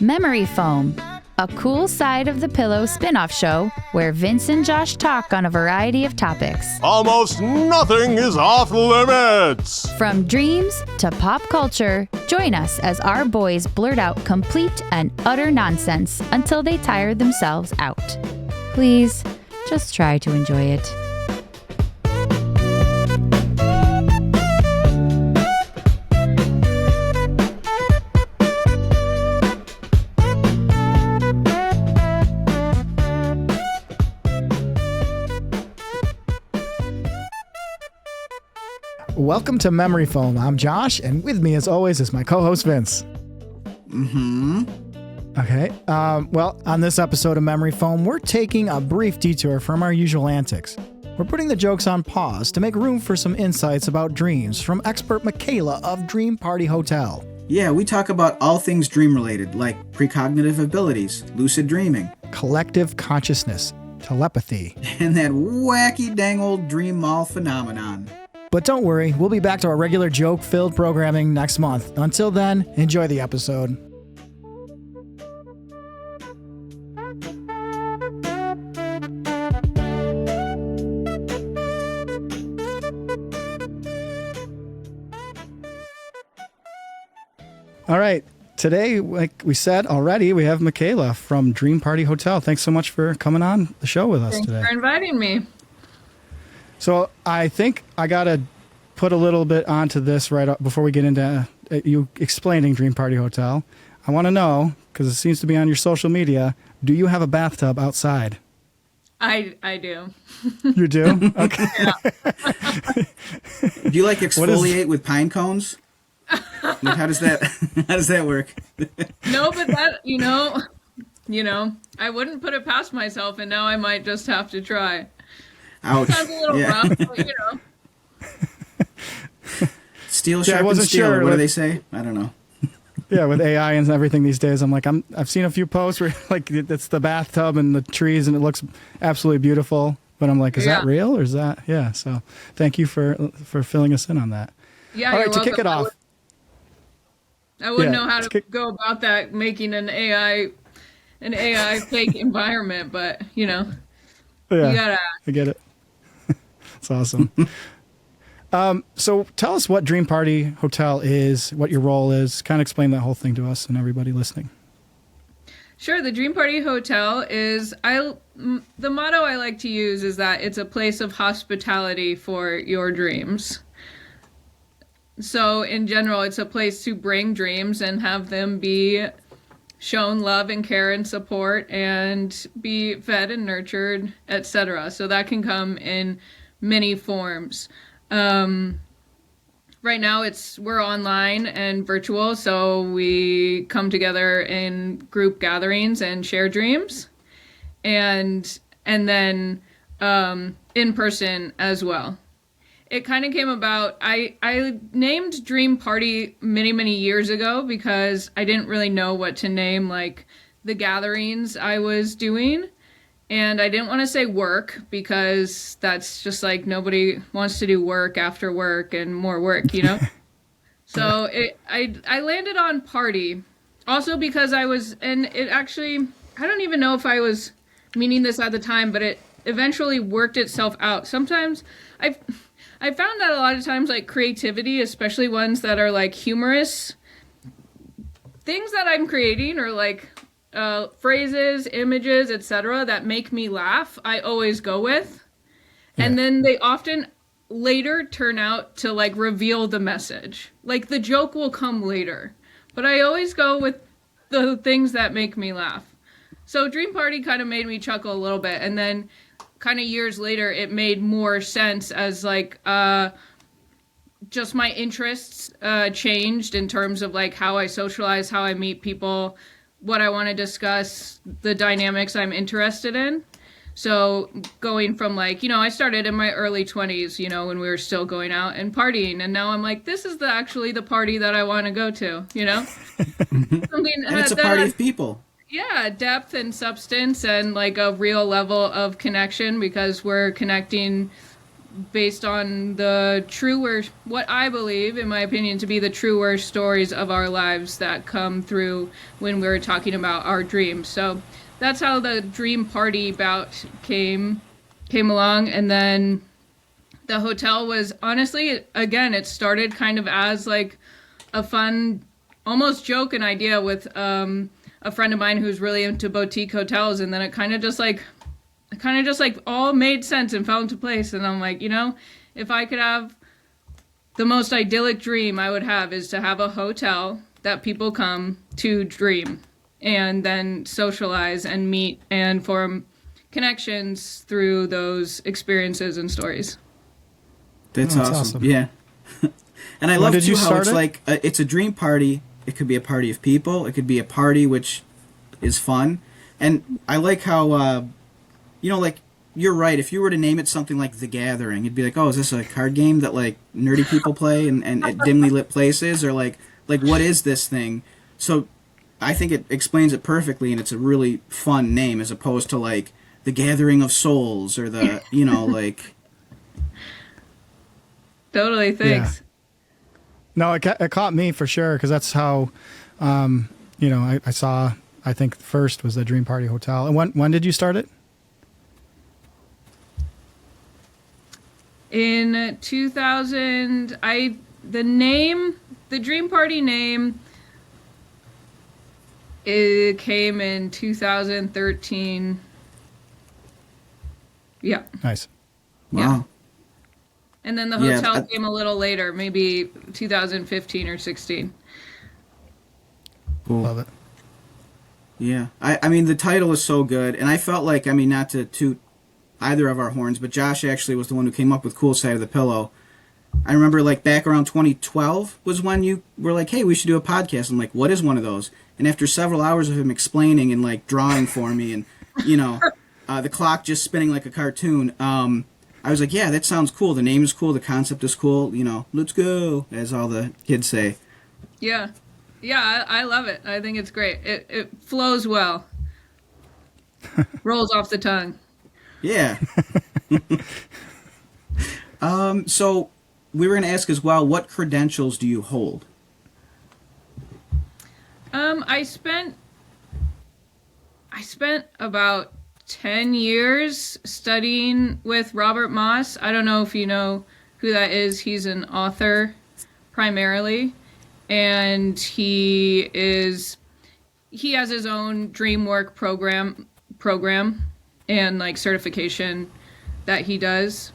Memory Foam, a cool side of the pillow spin-off show where Vince and Josh talk on a variety of topics. Almost nothing is off limits. From dreams to pop culture, join us as our boys blurt out complete and utter nonsense until they tire themselves out. Please, just try to enjoy it. Welcome to Memory Foam. I'm Josh, and with me, as always, is my co-host Vince. Okay. Well, on this episode of Memory Foam, we're taking a brief detour from our usual antics. We're putting the jokes on pause to make room for some insights about dreams from expert Michaela of Dream Party Hotel. Yeah, we talk about all things dream-related, like precognitive abilities, lucid dreaming, collective consciousness, telepathy, and that wacky dang old dream mall phenomenon. But don't worry, we'll be back to our regular joke-filled programming next month. Until then, enjoy the episode. All right, today, like we said already, we have Michaela from Dream Party Hotel. Thanks so much for coming on the show with us today. Thanks for inviting me. So I think I got to put a little bit onto this right up before we get into you explaining Dream Party Hotel. I want to know, because it seems to be on your social media, do you have a bathtub outside? I do. You do? Okay. Do you like exfoliate with pine cones? Like, how does that work? No, but that, you know, I wouldn't put it past myself, and now I might just have to try. Ouch. Sounds a little rough, but, you know. Steel sharpens steel, sure, what do they say? I don't know. Yeah, with AI and everything these days, I'm like, I've seen a few posts where like it's the bathtub and the trees and it looks absolutely beautiful. But I'm like, is that real or is that? Yeah. So thank you for filling us in on that. Yeah. All right, to kick it off. I wouldn't know how to go about that, making an AI fake environment, but you know, yeah, you gotta. I get it. It's awesome. So tell us what Dream Party Hotel is, what your role is. Kind of explain that whole thing to us and everybody listening. Sure. The Dream Party Hotel is, the motto I like to use is that it's a place of hospitality for your dreams. So in general, it's a place to bring dreams and have them be shown love and care and support and be fed and nurtured, etc. So that can come in many forms. Right now we're online and virtual, so we come together in group gatherings and share dreams, and then in person as well. It kind of came about, I named Dream Party many years ago because I didn't really know what to name like the gatherings I was doing. And I didn't want to say work because that's just like nobody wants to do work after work and more work, you know? So I landed on party also because I don't even know if I was meaning this at the time, but it eventually worked itself out. Sometimes I found that a lot of times like creativity, especially ones that are like humorous things that I'm creating or like phrases, images, etc. that make me laugh, I always go with. Yeah. And then they often later turn out to like reveal the message. Like the joke will come later, but I always go with the things that make me laugh. So Dream Party kind of made me chuckle a little bit, and then kind of years later it made more sense as like just my interests changed in terms of like how I socialize, how I meet people, what I want to discuss, the dynamics I'm interested in. So going from like, you know, I started in my early 20s, you know, when we were still going out and partying. And now I'm like, this is actually the party that I want to go to, you know? And it's a party of people. Yeah, depth and substance and like a real level of connection because we're connecting based on the truer, what I believe, in my opinion, to be the truer stories of our lives that come through when we're talking about our dreams. So that's how the dream party bout came along. And then the hotel was, honestly, again, it started kind of as like a fun, almost joke and idea with a friend of mine who's really into boutique hotels, and then it kind of just like all made sense and fell into place. And I'm like, if I could have the most idyllic dream I would have is to have a hotel that people come to dream and then socialize and meet and form connections through those experiences and stories. That's awesome. Yeah. And I love too how it's like it's a dream party. It could be a party of people. It could be a party which is fun. And I like how like, you're right. If you were to name it something like The Gathering, it'd be like, oh, is this a card game that, like, nerdy people play and at dimly lit places? Or, like, what is this thing? So I think it explains it perfectly, and it's a really fun name as opposed to, like, The Gathering of Souls or the, like... Totally, thanks. Yeah. No, it caught me for sure, because that's how, I saw, I think first was the Dream Party Hotel. And when did you start it? In 2000, the Dream Party name, it came in 2013. Yeah. Nice. Wow. Yeah. And then the hotel came a little later, maybe 2015 or 16. Cool. Love it. Yeah. I mean, the title is so good, and I felt like, not to toot either of our horns, but Josh actually was the one who came up with Cool Side of the Pillow. I remember, like, back around 2012 was when you were like, hey, we should do a podcast. I'm like, what is one of those? And after several hours of him explaining and, like, drawing for me and, the clock just spinning like a cartoon, I was like, yeah, that sounds cool. The name is cool. The concept is cool. Let's go, as all the kids say. Yeah. Yeah, I love it. I think it's great. It flows well. Rolls off the tongue. Yeah. So we were going to ask as well, what credentials do you hold? I spent about 10 years studying with Robert Moss. I don't know if you know who that is. He's an author primarily, and he has his own dream work program and like certification that he does.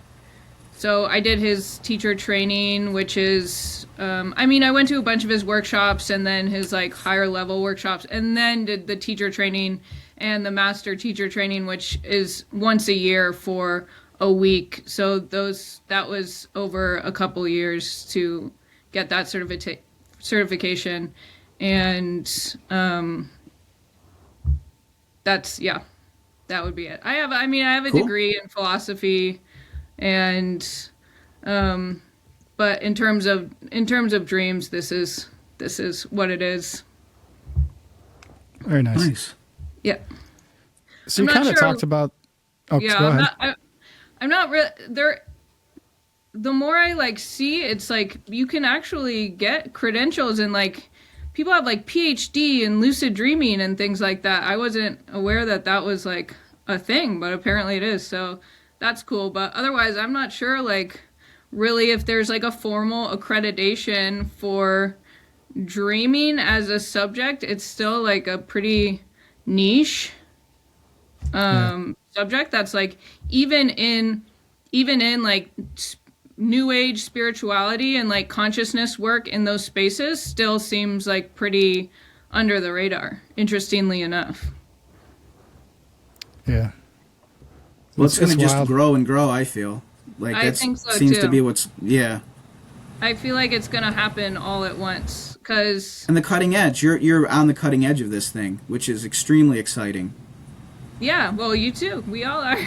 So I did his teacher training, which is, I went to a bunch of his workshops and then his like higher level workshops, and then did the teacher training and the master teacher training, which is once a year for a week. So that was over a couple years to get that certification. And that would be it. I have a Cool. degree in philosophy, and but in terms of dreams, this is what it is. Very nice. Yeah. So you kind of talked about. Oh, yeah, go ahead. I'm not really there. The more I like see, it's like you can actually get credentials and like people have like PhD in lucid dreaming and things like that. I wasn't aware that was like a thing, but apparently it is. So that's cool. But otherwise, I'm not sure like really if there's like a formal accreditation for dreaming as a subject. It's still like a pretty niche subject that's like even in like new age spirituality and like consciousness work in those spaces still seems like pretty under the radar, interestingly enough. Yeah. Well, it's going to just grow and grow, I feel. Like I think so seems too. to be what's, yeah. I feel like it's going to happen all at once because... And the cutting edge, you're on the cutting edge of this thing, which is extremely exciting. Yeah, well, you too. We all are.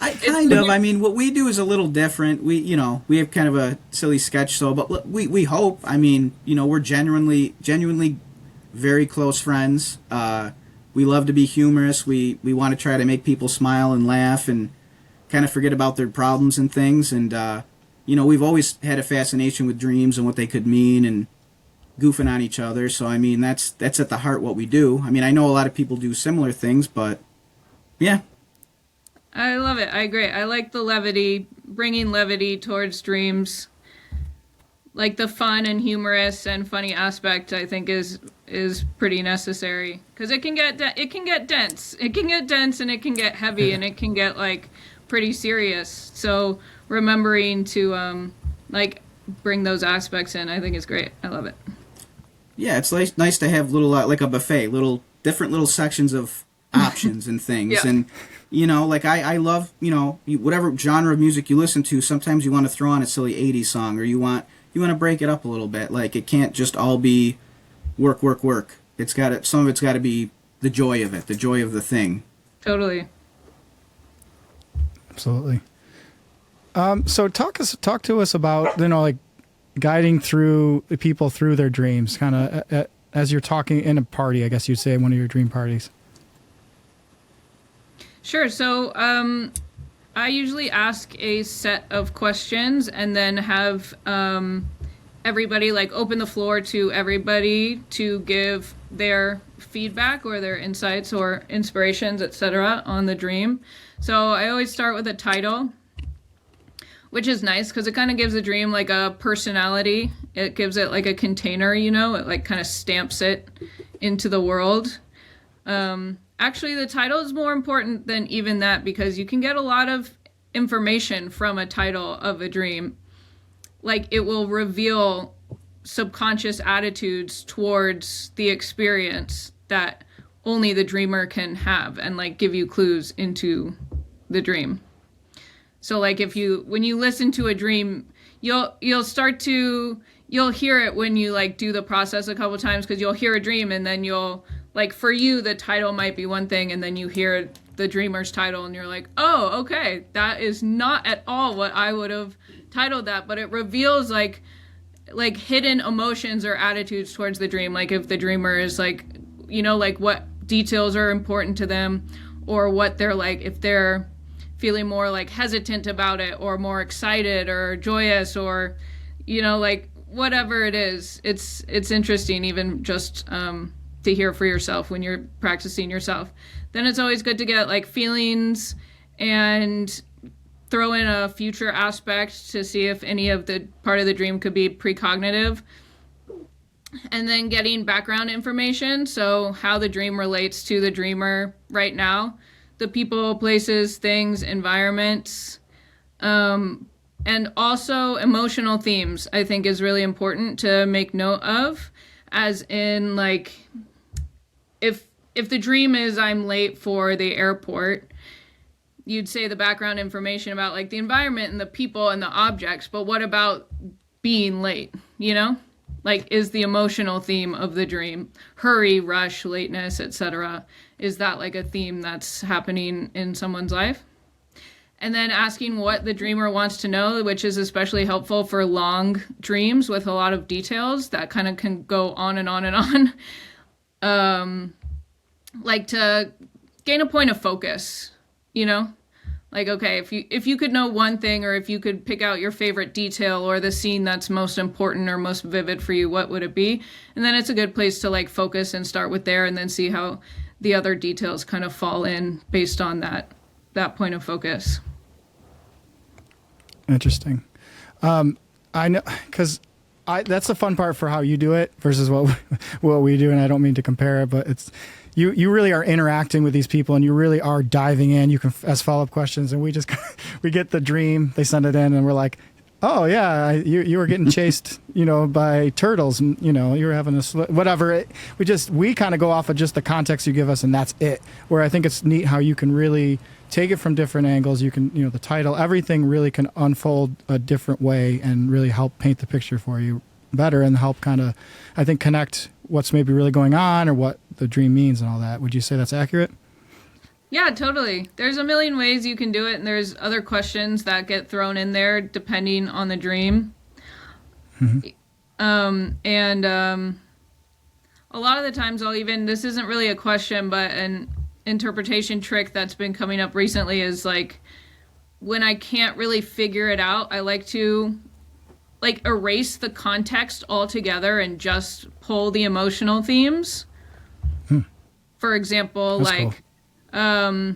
I kind of. I mean, what we do is a little different. We have kind of a silly sketch show, but we hope. I mean, we're genuinely very close friends. We love to be humorous. We want to try to make people smile and laugh, and kind of forget about their problems and things. And, we've always had a fascination with dreams and what they could mean and goofing on each other. So, I mean, that's at the heart what we do. I mean, I know a lot of people do similar things, but yeah. I love it. I agree. I like the levity, bringing levity towards dreams. Like the fun and humorous and funny aspect, I think is pretty necessary, because it can get dense. It can get dense, and it can get heavy, and it can get like pretty serious. So remembering to bring those aspects in, I think is great. I love it. Yeah, it's nice to have little like a buffet, different little sections of options and things. Yeah. And I love whatever genre of music you listen to. Sometimes you want to throw on a silly '80s song, or you want to break it up a little bit. Like, it can't just all be work. Some of it's got to be the joy of it, the joy of the thing. Totally. Absolutely. So talk to us about, like, guiding through the people through their dreams, kind of as you're talking in a party, I guess you'd say, one of your dream parties. Sure. So I usually ask a set of questions and then have everybody open the floor to everybody to give their feedback or their insights or inspirations, etc. on the dream. So I always start with a title, which is nice because it kind of gives the dream a personality. It gives it a container, it kind of stamps it into the world. Actually, the title is more important than even that, because you can get a lot of information from a title of a dream. It will reveal subconscious attitudes towards the experience that only the dreamer can have, and give you clues into the dream. So when you listen to a dream, you'll hear it when you do the process a couple times, because you'll hear a dream and then you'll for you, the title might be one thing, and then you hear the dreamer's title and you're like, oh, okay, that is not at all what I would have titled that, but it reveals hidden emotions or attitudes towards the dream. If the dreamer is what details are important to them, or what they're if they're feeling more hesitant about it, or more excited or joyous, or whatever it is. It's interesting, even just to hear for yourself when you're practicing yourself. Then it's always good to get feelings and throw in a future aspect to see if any of the part of the dream could be precognitive. And then getting background information, so how the dream relates to the dreamer right now, the people, places, things, environments, and also emotional themes, I think, is really important to make note of, as in if the dream is I'm late for the airport, you'd say the background information about the environment and the people and the objects, but what about being late, is the emotional theme of the dream hurry, rush, lateness, etc.? Is that a theme that's happening in someone's life? And then asking what the dreamer wants to know, which is especially helpful for long dreams with a lot of details that kind of can go on and on and on. To gain a point of focus, okay, if you could know one thing, or if you could pick out your favorite detail or the scene that's most important or most vivid for you, what would it be? And then it's a good place to focus and start with there, and then see how the other details kind of fall in based on that point of focus. Interesting. I know, because that's the fun part for how you do it versus what we do, and I don't mean to compare it, but it's you really are interacting with these people, and you really are diving in. You can ask follow-up questions, and we get the dream, they send it in, and we're like, oh yeah, you were getting chased, by turtles, and you were having whatever. We kind of go off of just the context you give us, and that's it. Where I think it's neat how you can really take it from different angles. You can, the title, everything really can unfold a different way and really help paint the picture for you better, and help kind of, I think, connect what's maybe really going on or what the dream means and all that. Would you say that's accurate? Yeah, totally. There's a million ways you can do it, and there's other questions that get thrown in there depending on the dream. Mm-hmm. A lot of the times this isn't really a question, but an interpretation trick that's been coming up recently is when I can't really figure it out, I like to like erase the context altogether and just pull the emotional themes. For example, That's like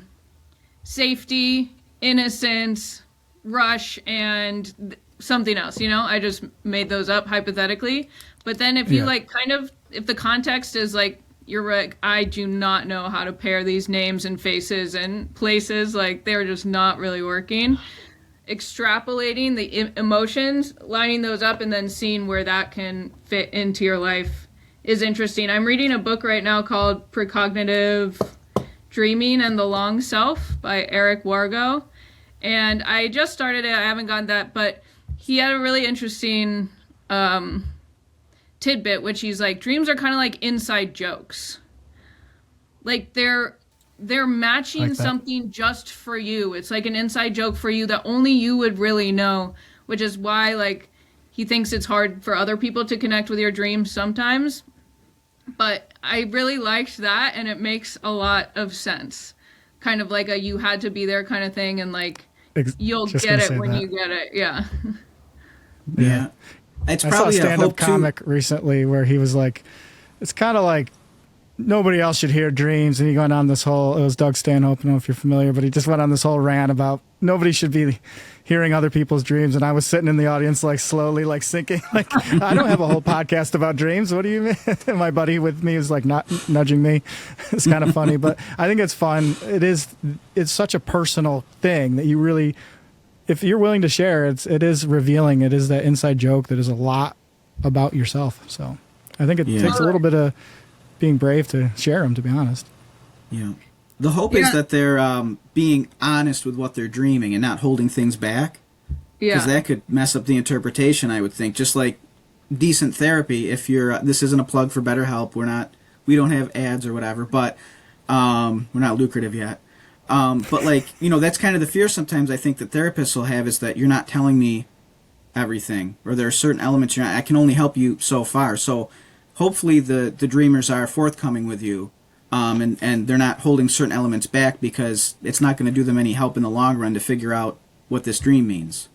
safety, innocence, rush, and something else, you know? I just made those up hypothetically. But then if you like kind of, if the context is like, you're like, I do not know how to pair these names and faces and places, like they're just not really working. Extrapolating the emotions, lining those up, and then seeing where that can fit into your life is interesting. I'm reading a book right now called Precognitive Dreaming and the Long Self by Eric Wargo. And I just started it. I haven't gotten that, but he had a really interesting tidbit, which he's like, dreams are kind of like inside jokes. Like they're matching like something just for you. It's like an inside joke for you that only you would really know, which is why like he thinks it's hard for other people to connect with your dreams sometimes. But I really liked that, and it makes a lot of sense. Kind of like a you had to be there kind of thing, and like you'll get it when you get it. Yeah. Yeah. It's probably I saw a stand-up comic recently where he was like, it's kind of like nobody else should hear dreams, and he went on this whole, it was Doug Stanhope, I don't know if you're familiar, but he just went on this whole rant about nobody should be hearing other people's dreams. And I was sitting in the audience like slowly like sinking, like I don't have a whole podcast about dreams, what do you mean? My buddy with me was like not nudging me. It's kind of funny, but I think it's fun. It's such a personal thing that you really, if you're willing to share, it is revealing. It is that inside joke that is a lot about yourself. So I think it takes a little bit of being brave to share them, to be honest. Yeah. The hope is that they're being honest with what they're dreaming and not holding things back. Yeah. Because that could mess up the interpretation, I would think. Just like decent therapy, if you're, this isn't a plug for BetterHelp. We don't have ads or whatever, but we're not lucrative yet. But like, you know, that's kind of the fear sometimes I think that therapists will have, is that you're not telling me everything, or there are certain elements I can only help you so far. So hopefully the dreamers are forthcoming with you, and they're not holding certain elements back, because it's not going to do them any help in the long run to figure out what this dream means.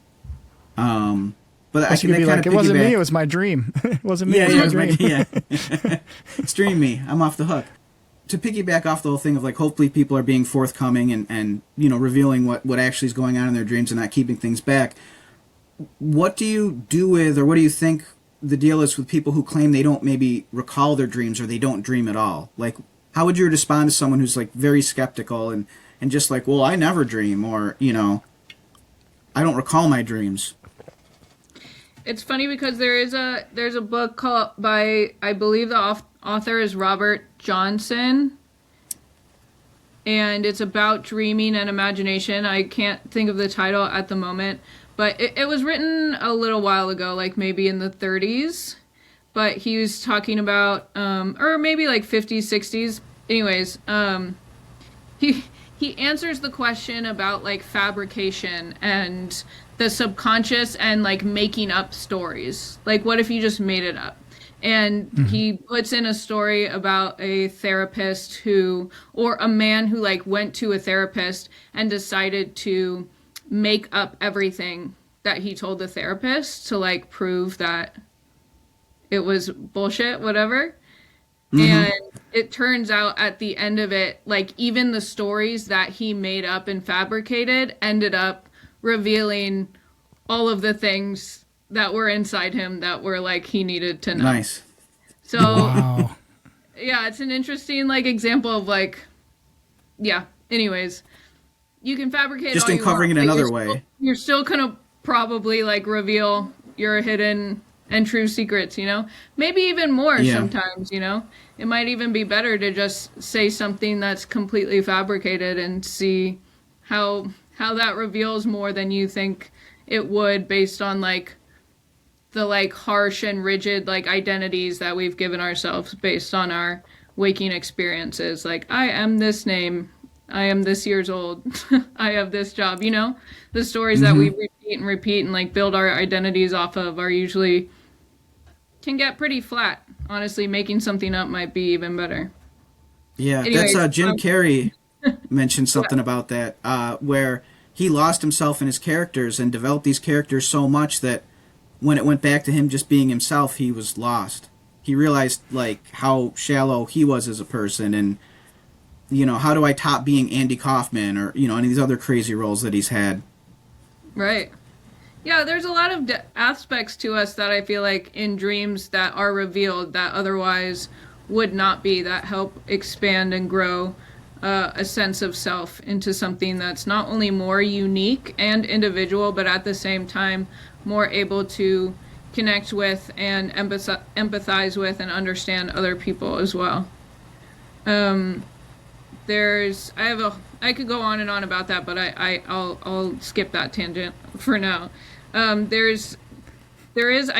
But I can be like, it wasn't me, it was my dream. It wasn't me, it was my dream. It's dream me. I'm off the hook. To piggyback off the whole thing of like, hopefully people are being forthcoming and you know, revealing what actually is going on in their dreams and not keeping things back. What do you do with, or what do you think the deal is with people who claim they don't maybe recall their dreams, or they don't dream at all? Like, how would you respond to someone who's like very skeptical and just like, well, I never dream, or, you know, I don't recall my dreams? It's funny because there's a book called by, I believe the author is Robert Johnson, and it's about dreaming and imagination. I can't think of the title at the moment, but it was written a little while ago, like maybe in the 30s, but he was talking about, or maybe like 50s, 60s. Anyways, he answers the question about like fabrication and the subconscious and like making up stories. Like, what if you just made it up? And he puts in a story about a therapist or a man who like went to a therapist and decided to make up everything that he told the therapist to like prove that it was bullshit, whatever. And it turns out at the end of it, like even the stories that he made up and fabricated ended up revealing all of the things that were inside him that were like he needed to know. Nice. So yeah, it's an interesting like example of like, yeah. Anyways, you can fabricate just all in you covering want, it another way. You're still gonna probably like reveal your hidden and true secrets, you know? Maybe even more sometimes, you know? It might even be better to just say something that's completely fabricated and see how that reveals more than you think it would, based on like the like harsh and rigid like identities that we've given ourselves based on our waking experiences. Like, I am this name, I am this years old, I have this job, you know? The stories that we repeat and like build our identities off of are usually can get pretty flat. Honestly, making something up might be even better. Yeah, anyways, that's Jim Carrey mentioned something about that, where he lost himself in his characters and developed these characters so much that when it went back to him just being himself, he was lost. He realized, like, how shallow he was as a person, and, you know, how do I top being Andy Kaufman or, you know, any of these other crazy roles that he's had. Right. Yeah, there's a lot of aspects to us that I feel like in dreams that are revealed that otherwise would not be, that help expand and grow a sense of self into something that's not only more unique and individual, but at the same time more able to connect with and empathize with and understand other people as well. I could go on and on about that, but I'll skip that tangent for now. I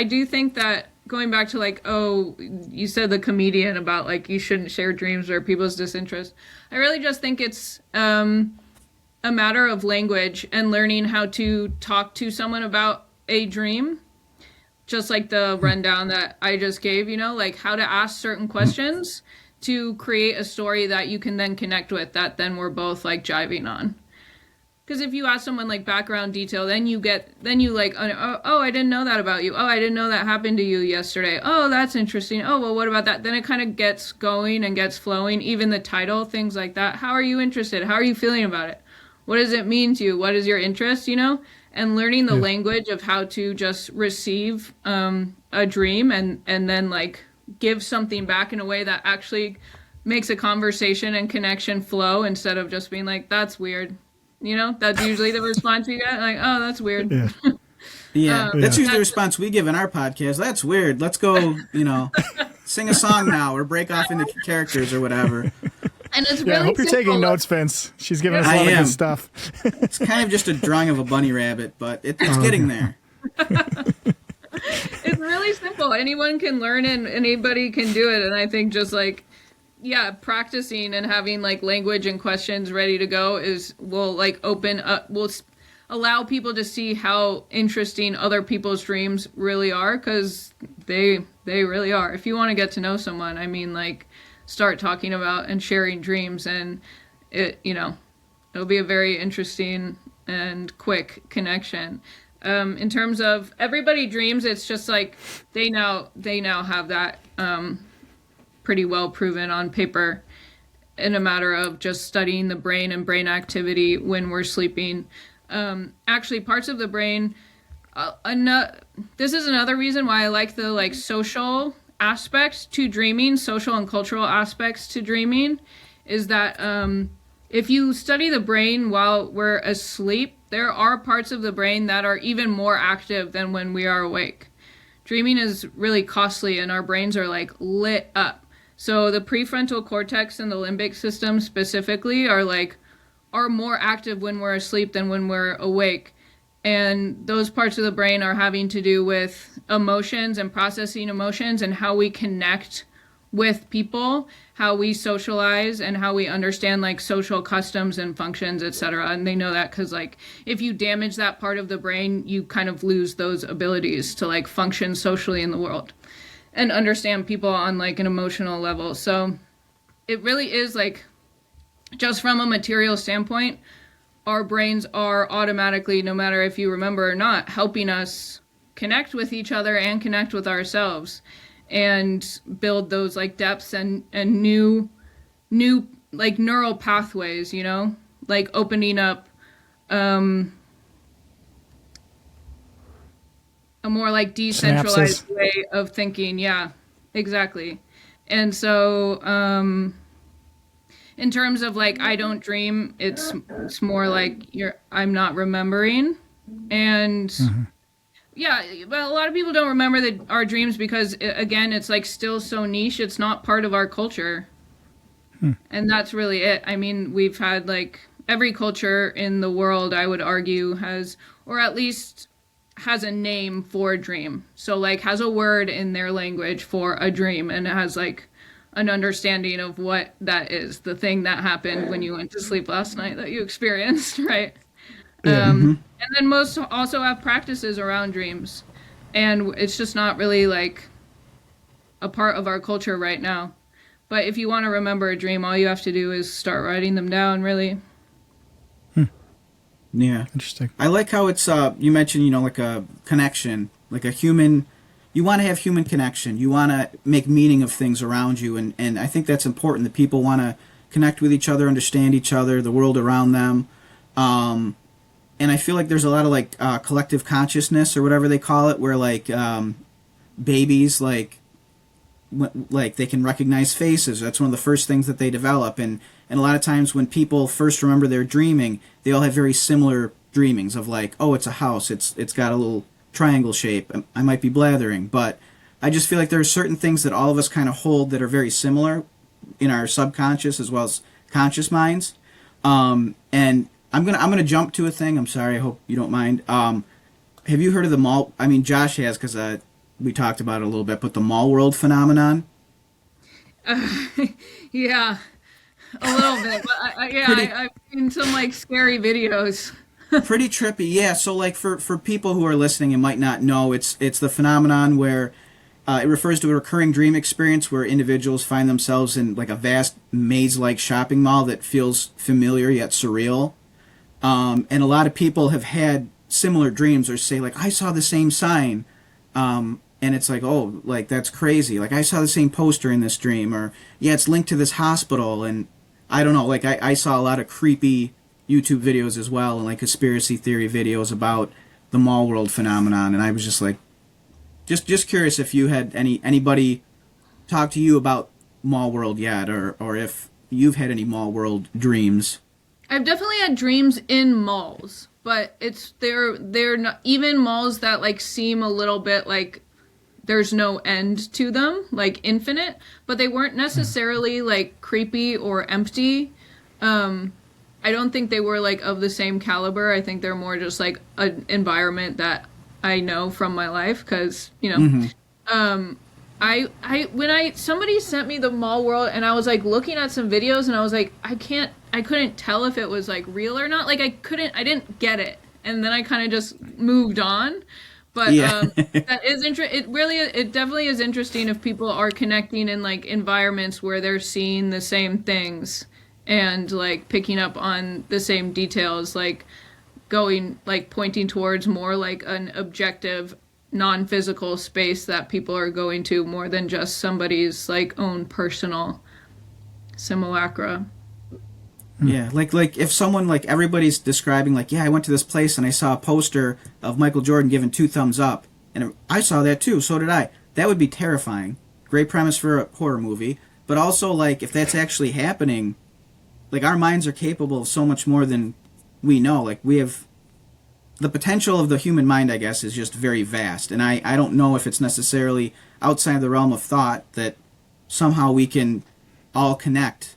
do think that going back to, like, oh, you said the comedian about, like, you shouldn't share dreams or people's disinterest. I really just think it's a matter of language and learning how to talk to someone about a dream, just like the rundown that I just gave, you know, like how to ask certain questions to create a story that you can then connect with, that then we're both, like, jiving on. Because if you ask someone, like, background detail, then you like, oh, I didn't know that about you. Oh, I didn't know that happened to you yesterday. Oh, that's interesting. Oh, well, what about that? Then it kind of gets going and gets flowing. Even the title, things like that. How are you interested? How are you feeling about it? What does it mean to you? What is your interest, you know? And learning the language of how to just receive a dream and then, like, give something back in a way that actually makes a conversation and connection flow, instead of just being like, that's weird. You know, that's usually the response you get. Like, oh, that's weird. Yeah. That's usually the response we give in our podcast. That's weird. Let's go, you know, sing a song now or break off into characters or whatever. And it's really I hope you're simple. taking notes, Vince. She's giving us a lot of good stuff. It's kind of just a drawing of a bunny rabbit, but it's getting there. It's really simple. Anyone can learn and anybody can do it. And I think just, like, practicing and having, like, language and questions ready to go will allow people to see how interesting other people's dreams really are, because they really are. If you want to get to know someone, I mean, like, start talking about and sharing dreams, and it'll be a very interesting and quick connection. In terms of everybody dreams, it's just like they now have that pretty well proven on paper in a matter of just studying the brain and brain activity when we're sleeping. Actually, parts of the brain, this is another reason why I like the, like, social aspects to dreaming, social and cultural aspects to dreaming, is that if you study the brain while we're asleep, there are parts of the brain that are even more active than when we are awake. Dreaming is really costly and our brains are, like, lit up. So the prefrontal cortex and the limbic system specifically are more active when we're asleep than when we're awake. And those parts of the brain are having to do with emotions and processing emotions and how we connect with people, how we socialize, and how we understand, like, social customs and functions, etc. And they know that because, like, if you damage that part of the brain, you kind of lose those abilities to, like, function socially in the world and understand people on, like, an emotional level. So it really is, like, just from a material standpoint, our brains are automatically, no matter if you remember or not, helping us connect with each other and connect with ourselves and build those, like, depths and new like neural pathways, you know, like opening up a more, like, decentralized way of thinking. Yeah, exactly. And so in terms of, like, I don't dream, it's more like I'm not remembering. And yeah, but a lot of people don't remember our dreams because, again, it's, like, still so niche. It's not part of our culture. And that's really it. I mean, we've had, like, every culture in the world, I would argue, has, or at least has a name for a dream. So, like, has a word in their language for a dream, and it has, like, an understanding of what that is, the thing that happened when you went to sleep last night that you experienced, right? And then most also have practices around dreams, and it's just not really, like, a part of our culture right now. But if you want to remember a dream, all you have to do is start writing them down, really. Yeah. Interesting. I like how it's, you mentioned, like a connection, like a human, you want to have human connection. You want to make meaning of things around you. And I think that's important, that people want to connect with each other, understand each other, the world around them. And I feel like there's a lot of like collective consciousness or whatever they call it, where like babies like they can recognize faces. That's one of the first things that they develop. And a lot of times when people first remember their dreaming, they all have very similar dreamings of like, oh, it's a house. It's got a little triangle shape. I might be blathering, but I just feel like there are certain things that all of us kind of hold that are very similar in our subconscious as well as conscious minds. And I'm gonna jump to a thing. I'm sorry. I hope you don't mind. Have you heard of the mall? I mean, Josh has, because we talked about it a little bit. But the mall world phenomenon. Yeah, a little bit. But I've seen some like scary videos. Pretty trippy, yeah. So like for people who are listening and might not know, it's the phenomenon where it refers to a recurring dream experience where individuals find themselves in like a vast maze-like shopping mall that feels familiar yet surreal. And a lot of people have had similar dreams, or say like, I saw the same sign, and it's like, oh, like that's crazy. Like I saw the same poster in this dream, or yeah, it's linked to this hospital, and I don't know. Like I saw a lot of creepy YouTube videos as well, and like conspiracy theory videos about the mall world phenomenon, and I was just like, just curious if you had anybody talk to you about mall world yet, or if you've had any mall world dreams. I've definitely had dreams in malls, but they're not even malls that like seem a little bit like there's no end to them, like infinite, but they weren't necessarily like creepy or empty. I don't think they were like of the same caliber. I think they're more just like an environment that I know from my life, because somebody sent me the mall world, and I was like looking at some videos, and I was like, I couldn't tell if it was like real or not. Like I didn't get it, and then I kind of just moved on. But that is it definitely is interesting if people are connecting in like environments where they're seeing the same things and like picking up on the same details, like pointing towards more like an objective, non-physical space that people are going to, more than just somebody's like own personal simulacra. Yeah, like if someone, like everybody's describing like, yeah, I went to this place and I saw a poster of Michael Jordan giving 2 thumbs up, and I saw that too, so did I. That would be terrifying. Great premise for a horror movie, but also like if that's actually happening, like our minds are capable of so much more than we know. Like we have the potential of the human mind, I guess, is just very vast, and I don't know if it's necessarily outside the realm of thought that somehow we can all connect,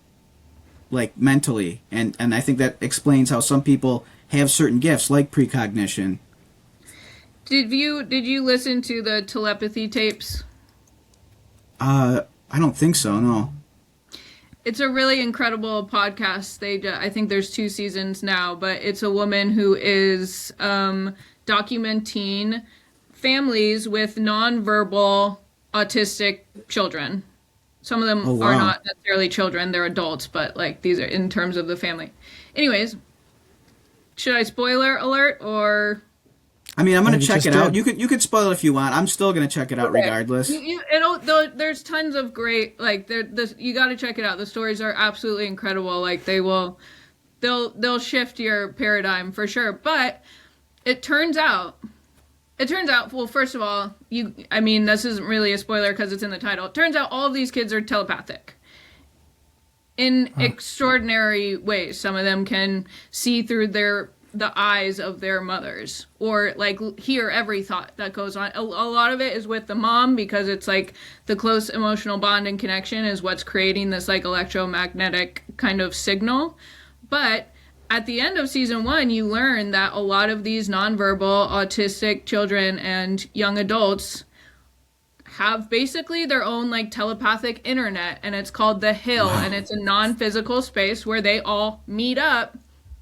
like mentally, and I think that explains how some people have certain gifts, like precognition. Did you listen to the Telepathy Tapes? I don't think so, no. It's a really incredible podcast. I think there's 2 seasons now, but it's a woman who is documenting families with nonverbal autistic children. Some of them are not necessarily children, they're adults, but like these are in terms of the family. Anyways, should I spoiler alert, or? I mean, I'm going to check it out. You could spoil it if you want. I'm still going to check it out regardless. There's tons of great, like, you got to check it out. The stories are absolutely incredible. Like, they'll shift your paradigm for sure. But it turns out, well, first of all, this isn't really a spoiler because it's in the title. It turns out all of these kids are telepathic in extraordinary ways. Some of them can see through the eyes of their mothers, or like hear every thought that goes on. A lot of it is with the mom, because it's like the close emotional bond and connection is what's creating this like electromagnetic kind of signal. But at the end of season 1, you learn that a lot of these nonverbal autistic children and young adults have basically their own like telepathic internet, and it's called The Hill. Wow. And it's a non-physical space where they all meet up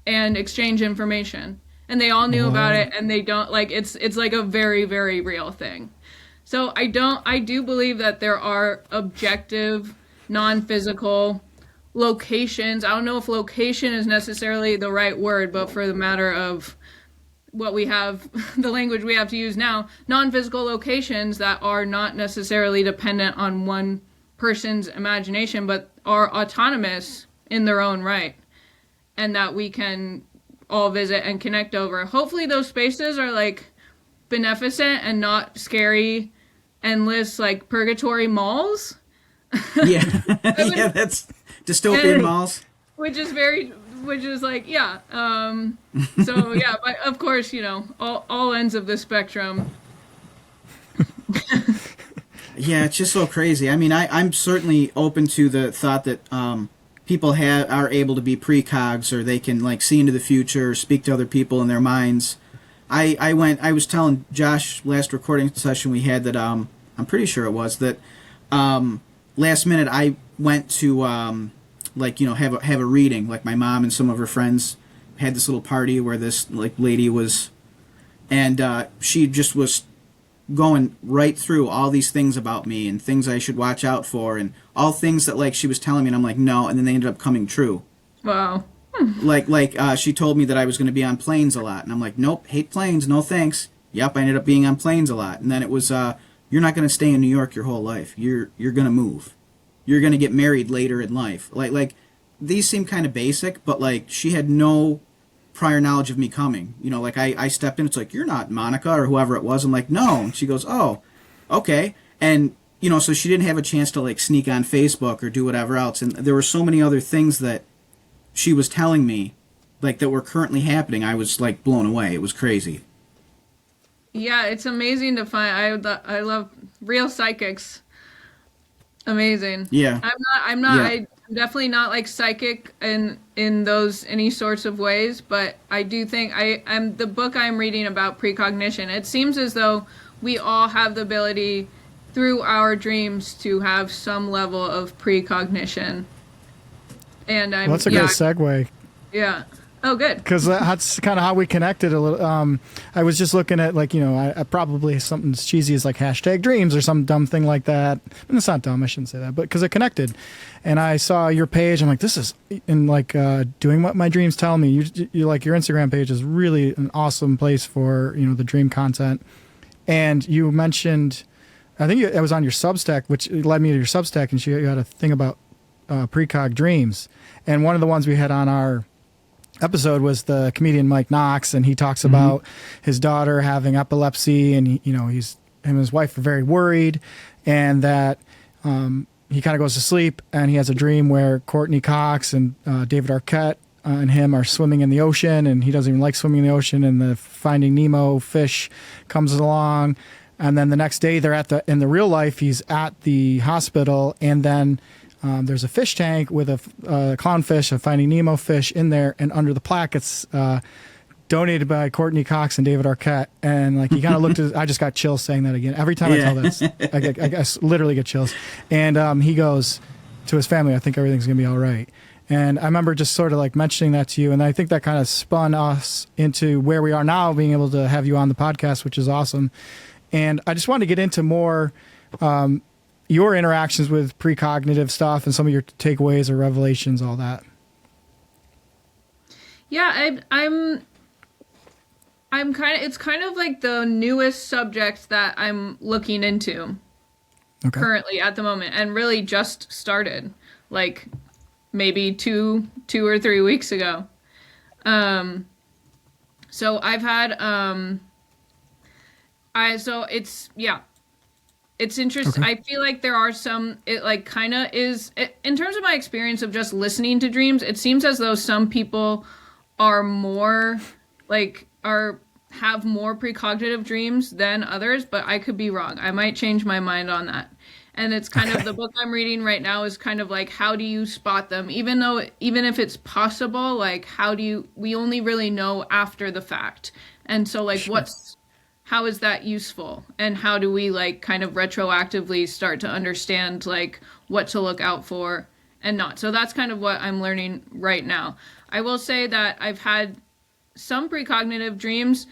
and exchange information, and they all knew about it, and they don't like it's like a very, very real thing. So I do believe that there are objective, non-physical locations. I don't know if location is necessarily the right word, but for the matter of what we have, the language we have to use now, non-physical locations that are not necessarily dependent on one person's imagination, but are autonomous in their own right, and that we can all visit and connect over. Hopefully those spaces are like beneficent and not scary, endless like purgatory malls. Yeah. Yeah, that's dystopian malls. Which is like, yeah. So yeah, but of course, you know, all ends of the spectrum. Yeah, it's just so crazy. I mean, I'm certainly open to the thought that people are able to be precogs, or they can like see into the future, or speak to other people in their minds. I was telling Josh last recording session we had that I'm pretty sure it was that last minute I went to like, you know, have a reading. Like my mom and some of her friends had this little party where this like lady was, and she just was going right through all these things about me and things I should watch out for, and all things that like she was telling me, and I'm like, no, and then they ended up coming true. Wow. Like she told me that I was going to be on planes a lot, and I'm like, nope, hate planes, no thanks. Yep, I ended up being on planes a lot, and then it was you're not going to stay in New York your whole life. You're going to move. You're going to get married later in life. Like these seem kind of basic, but like she had no prior knowledge of me coming. You know, like I stepped in, it's like, you're not Monica or whoever it was. I'm like, no. And she goes, oh, okay. And, you know, so she didn't have a chance to like sneak on Facebook or do whatever else. And there were so many other things that she was telling me, like, that were currently happening. I was like blown away. It was crazy. Yeah, it's amazing to find. I love real psychics. Amazing. Yeah. I'm definitely not like psychic in those any sorts of ways, but I do think I'm the book I'm reading about precognition. It seems as though we all have the ability through our dreams to have some level of precognition. And that's a good segue. Yeah. Oh, good. Because that's kind of how we connected a little. I was just looking at, like, you know, I probably something as cheesy as like #dreams or some dumb thing like that. And it's not dumb, I shouldn't say that, but because it connected. And I saw your page, I'm like, this is, and like doing what my dreams tell me. You like, your Instagram page is really an awesome place for, you know, the dream content. And you mentioned, I think it was on your Substack, which led me to your Substack, and you had a thing about precog dreams. And one of the ones we had on our episode was the comedian Mike Knox, and he talks about his daughter having epilepsy, and he, you know, him and his wife are very worried, and that he kind of goes to sleep and he has a dream where Courtney Cox and David Arquette and him are swimming in the ocean, and he doesn't even like swimming in the ocean, and the Finding Nemo fish comes along, and then the next day they're in the real life, he's at the hospital, and then there's a fish tank with a clownfish, a Finding Nemo fish in there, and under the plaque it's donated by Courtney Cox and David Arquette. And like, he kind of looked at I just got chills saying that again. Every time I tell this, I literally get chills. And he goes to his family, I think everything's going to be all right. And I remember just sort of like mentioning that to you, and I think that kind of spun us into where we are now, being able to have you on the podcast, which is awesome. And I just wanted to get into more your interactions with precognitive stuff and some of your takeaways or revelations, all that. Yeah, I'm it's kind of like the newest subject that I'm looking into currently at the moment, and really just started like maybe two or 3 weeks ago. So I've had it's interesting. Okay. I feel like there are it like kind of is, in terms of my experience of just listening to dreams, it seems as though some people are more have more precognitive dreams than others, but I could be wrong. I might change my mind on that. And it's kind of the book I'm reading right now is kind of like, how do you spot them? Even if it's possible, like, we only really know after the fact. And so like, how is that useful? And how do we like kind of retroactively start to understand like what to look out for and not? So that's kind of what I'm learning right now. I will say that I've had some precognitive dreams.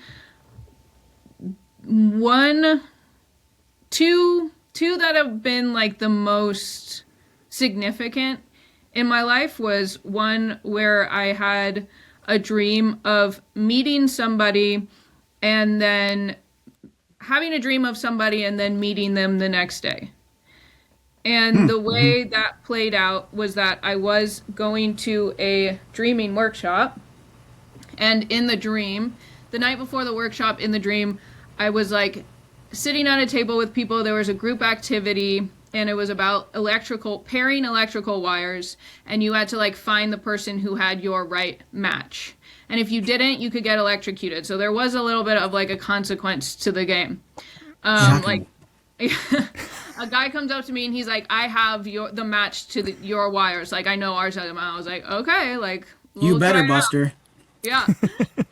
Two that have been like the most significant in my life was one where I had a dream of meeting somebody and then having a dream of somebody and then meeting them the next day. And the way that played out was that I was going to a dreaming workshop. And in the dream, the night before the workshop, in the dream, I was like sitting at a table with people. There was a group activity, and it was about pairing electrical wires. And you had to like find the person who had your right match. And if you didn't, you could get electrocuted. So there was a little bit of like a consequence to the game. Like a guy comes up to me and he's like, I have the match to your wires. Like, I know ours. I was like, okay, like, you better, Buster. Yeah.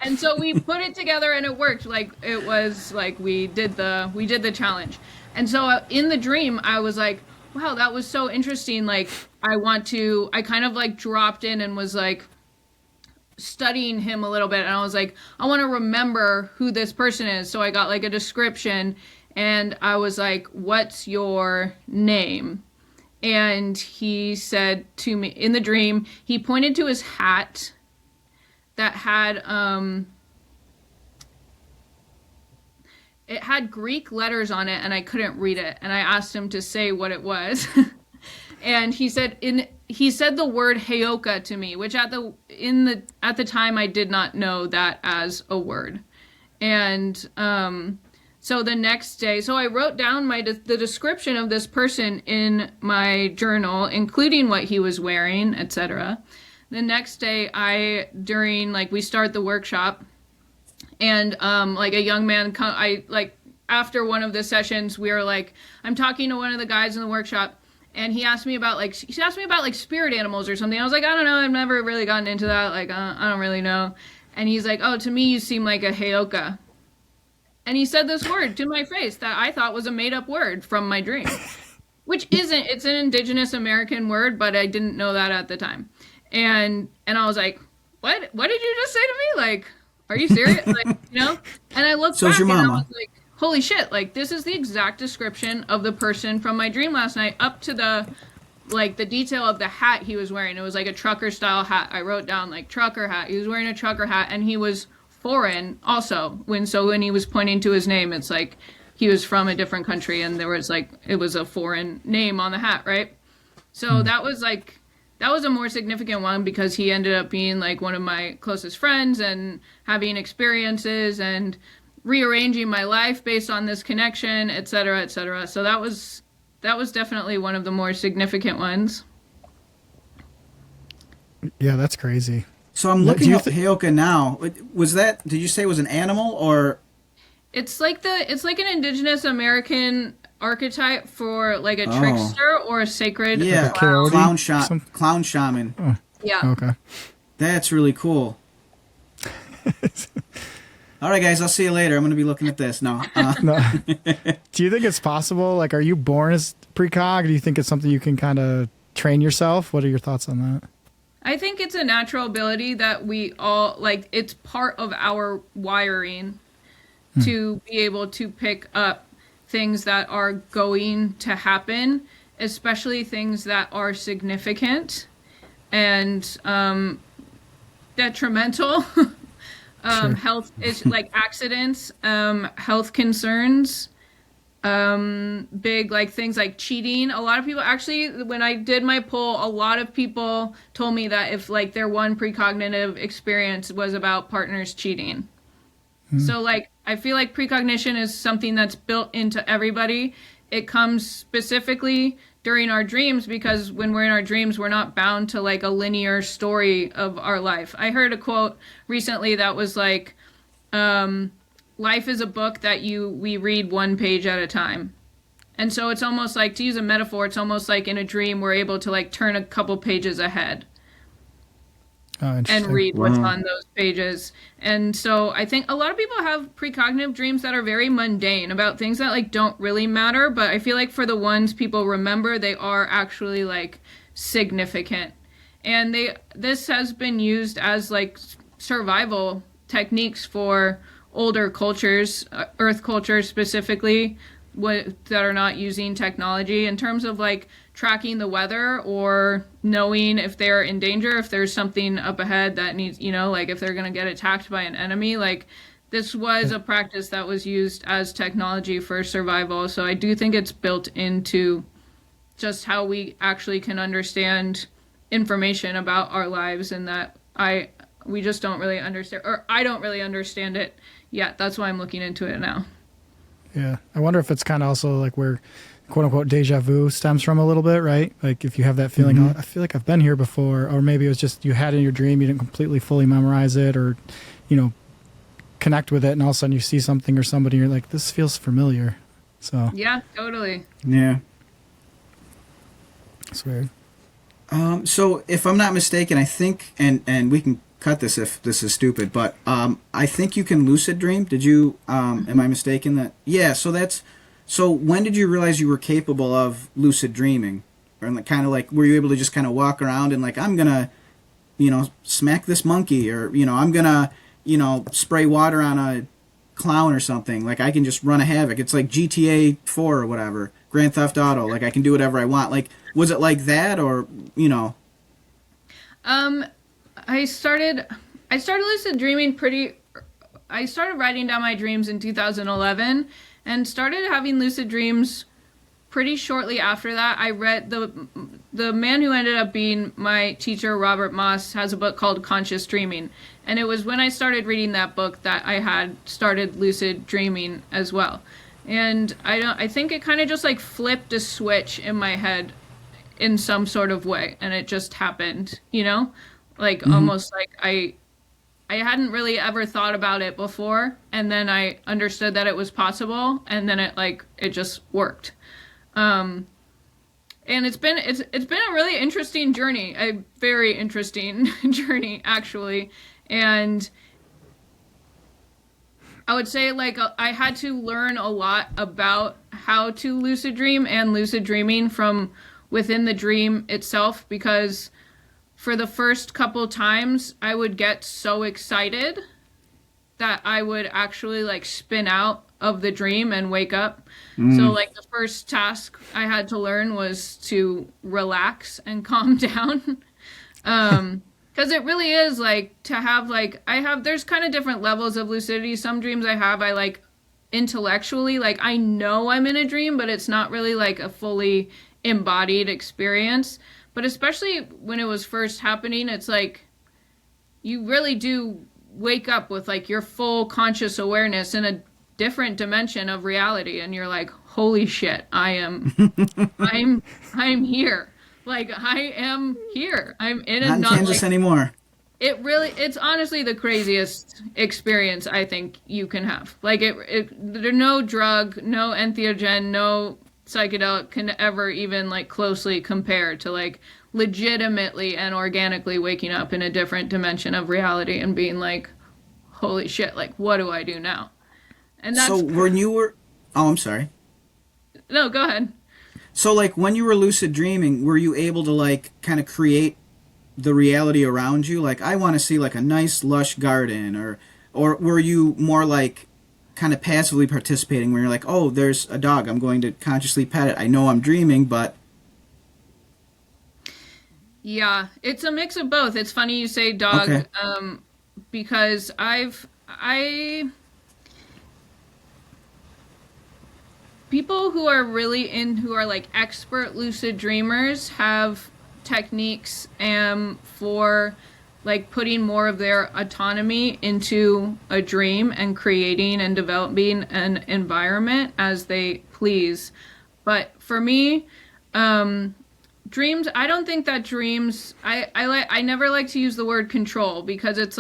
And so we put it together and it worked. Like, it was like we did the challenge. And so in the dream, I was like, wow, that was so interesting. Like, I kind of like dropped in and was like studying him a little bit. And I was like, I want to remember who this person is. So I got like a description. And I was like, what's your name? And he said to me, in the dream, he pointed to his hat that had, it had Greek letters on it, and I couldn't read it. And I asked him to say what it was. And he said the word Heyoka to me, which at the time I did not know that as a word. And, so the next day, I wrote down the description of this person in my journal, including what he was wearing, etc. The next day, we start the workshop, and like a young man, after one of the sessions, we were like, I'm talking to one of the guys in the workshop, and he asked me about spirit animals or something. I was like, I don't know, I've never really gotten into that. Like, I don't really know. And he's like, oh, to me, you seem like a Heyoka. And he said this word to my face that I thought was a made-up word from my dream, which isn't. It's an indigenous American word, but I didn't know that at the time. And I was like, what did you just say to me? Like, are you serious? Like, you know? And I looked back and I was like, holy shit, like, this is the exact description of the person from my dream last night, up to the detail of the hat he was wearing. It was like a trucker-style hat. I wrote down, like, trucker hat. He was wearing a trucker hat, and he was foreign also. When he was pointing to his name, it's like he was from a different country, and there was like, it was a foreign name on the hat, right? So that was a more significant one, because he ended up being like one of my closest friends and having experiences and rearranging my life based on this connection, etc., etc. So that was definitely one of the more significant ones. Yeah, that's crazy. So I'm looking up Heyoka now. Did you say it was an animal, or? It's like an indigenous American archetype for like a trickster or a sacred clown shaman. Oh. Yeah. Okay. That's really cool. All right, guys, I'll see you later. I'm going to be looking at this. No. Do you think it's possible? Like, are you born as precog? Do you think it's something you can kind of train yourself? What are your thoughts on that? I think it's a natural ability that we all, like, it's part of our wiring to be able to pick up things that are going to happen, especially things that are significant and detrimental. Sure. Health is like accidents, health concerns, big like things like cheating. A lot of people, actually, when I did my poll, a lot of people told me that if like their one precognitive experience was about partners cheating. So like, I feel like precognition is something that's built into everybody. It comes specifically during our dreams, because when we're in our dreams, we're not bound to like a linear story of our life. I heard a quote recently that was like, life is a book that we read one page at a time. And so it's almost like, to use a metaphor, it's almost like in a dream, we're able to like turn a couple pages ahead and read what's on those pages. And so I think a lot of people have precognitive dreams that are very mundane, about things that like don't really matter. But I feel like for the ones people remember, they are actually like significant. And this has been used as like survival techniques for older cultures, Earth cultures specifically, that are not using technology in terms of like tracking the weather or knowing if they're in danger, if there's something up ahead that needs, like if they're going to get attacked by an enemy. Like this was a practice that was used as technology for survival. So I do think it's built into just how we actually can understand information about our lives, and that we just don't really understand, or I don't really understand it yet. That's why I'm looking into it now. Yeah. I wonder if it's kind of also like where quote unquote deja vu stems from a little bit, right? Like if you have that feeling, I feel like I've been here before, or maybe it was just you had it in your dream, you didn't completely fully memorize it or, connect with it, and all of a sudden you see something or somebody, and you're like, this feels familiar. So yeah, totally. Yeah. That's weird. So if I'm not mistaken, I think, and we can cut this if this is stupid, but I think you can lucid dream. Did you? Am I mistaken that? Yeah. So when did you realize you were capable of lucid dreaming, or kind of like were you able to just kind of walk around and like I'm gonna, smack this monkey, or I'm gonna, spray water on a clown or something. Like I can just run a havoc. It's like GTA 4 or whatever, Grand Theft Auto. Like I can do whatever I want. Like was it like that, or I started lucid dreaming I started writing down my dreams in 2011 and started having lucid dreams pretty shortly after that. I read the man who ended up being my teacher, Robert Moss, has a book called Conscious Dreaming. And it was when I started reading that book that I had started lucid dreaming as well. And I think it kind of just like flipped a switch in my head in some sort of way, and it just happened, almost like I hadn't really ever thought about it before, and then I understood that it was possible, and then it just worked. And it's been a really interesting journey, a very interesting journey actually, and I would say I had to learn a lot about how to lucid dream and lucid dreaming from within the dream itself, because for the first couple times I would get so excited that I would actually spin out of the dream and wake up. So the first task I had to learn was to relax and calm down. Because it really is to have there's kind of different levels of lucidity. Some dreams I intellectually, I know I'm in a dream, but it's not really a fully embodied experience. But especially when it was first happening, it's you really do wake up with your full conscious awareness in a different dimension of reality, and you're like, holy shit, I'm here. I am here. I'm in a not in Kansas anymore. It's honestly the craziest experience I think you can have. There's no drug, no entheogen, no psychedelic can ever even closely compare to legitimately and organically waking up in a different dimension of reality and being holy shit, what do I do now? And that's so when you were I'm sorry. No, go ahead. So when you were lucid dreaming, were you able to kind of create the reality around you? I want to see a nice lush garden, or were you more kind of passively participating where you're oh, there's a dog, I'm going to consciously pet it. I know I'm dreaming, but... Yeah, it's a mix of both. It's funny you say dog, okay. Because people who are expert lucid dreamers have techniques for putting more of their autonomy into a dream and creating and developing an environment as they please. But for me, dreams, I don't think that dreams, I never like to use the word control, because it's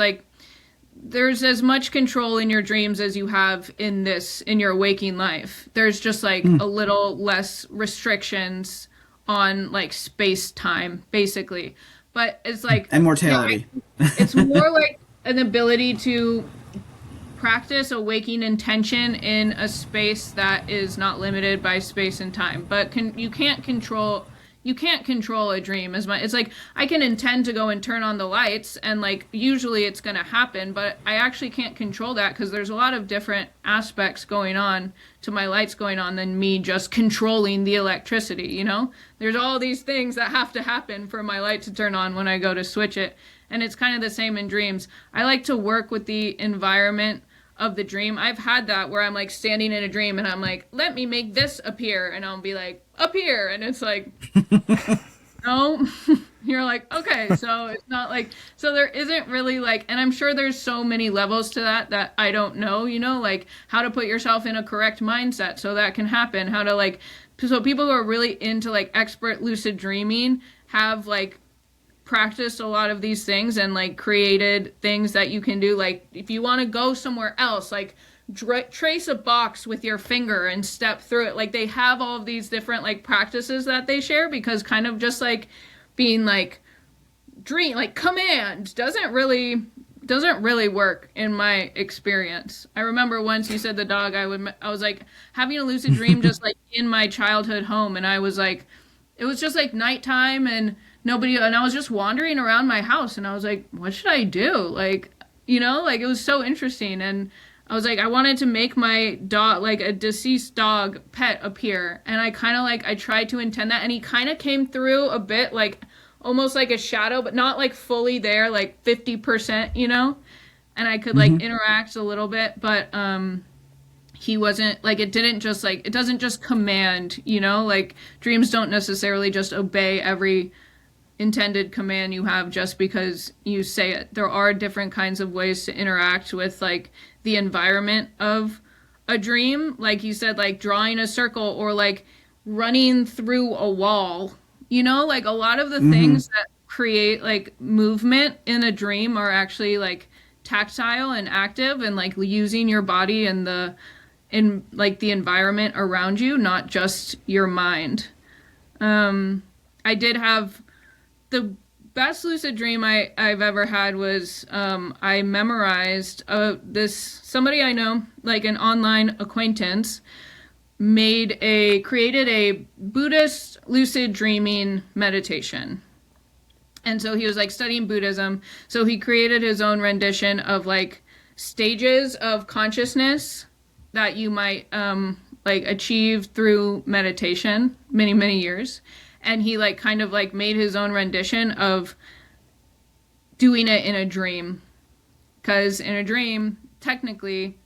there's as much control in your dreams as you have in your waking life. There's just a little less restrictions on space time, basically. But it's and mortality. It's more an ability to practice a waking intention in a space that is not limited by space and time. But you can't control you can't control a dream as much. It's like I can intend to go and turn on the lights, and like usually it's going to happen, but I actually can't control that because there's a lot of different aspects going on to my lights going on than me just controlling the electricity, you know? There's all these things that have to happen for my light to turn on when I go to switch it. And it's kind of the same in dreams. I like to work with the environment of the dream. I've had that where I'm like standing in a dream and I'm like, let me make this appear, and I'll be like, appear, and it's like no. You're like, okay, so it's not like, so there isn't really like, and I'm sure there's so many levels to that I don't know, you know, like how to put yourself in a correct mindset so that can happen, how to like, so people who are really into like expert lucid dreaming have like practiced a lot of these things and like created things that you can do. Like if you want to go somewhere else, like trace a box with your finger and step through it. Like they have all of these different like practices that they share, because kind of just like being like dream, like command doesn't really work in my experience. I remember once you said the dog, I was like having a lucid dream just like in my childhood home, and I was like, it was just like nighttime and nobody, and I was just wandering around my house, and I was like, what should I do? Like, you know, like it was so interesting. And I was like, I wanted to make my dog, like a deceased dog pet, appear. And I kind of like, I tried to intend that, and he kind of came through a bit like almost like a shadow, but not like fully there, like 50%, you know? And I could like interact a little bit, but he wasn't like, it didn't just like, it doesn't just command, you know, like dreams don't necessarily just obey every intended command you have just because you say it. There are different kinds of ways to interact with like the environment of a dream, like you said, like drawing a circle or like running through a wall, you know, like a lot of the things that create like movement in a dream are actually like tactile and active, and like using your body and in like the environment around you, not just your mind. I did have the best lucid dream I've ever had was I memorized somebody I know, like an online acquaintance, created a Buddhist lucid dreaming meditation. And so he was like studying Buddhism. So he created his own rendition of like stages of consciousness that you might like achieve through meditation, many, many years. And he like kind of like made his own rendition of doing it in a dream. Because in a dream, technically,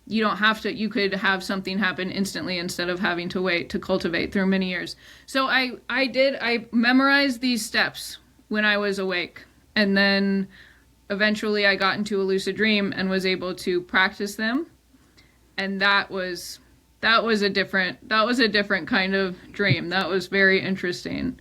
you don't have to, you could have something happen instantly instead of having to wait to cultivate through many years. So I memorized these steps when I was awake. And then eventually I got into a lucid dream and was able to practice them. And that was a different kind of dream. That was very interesting.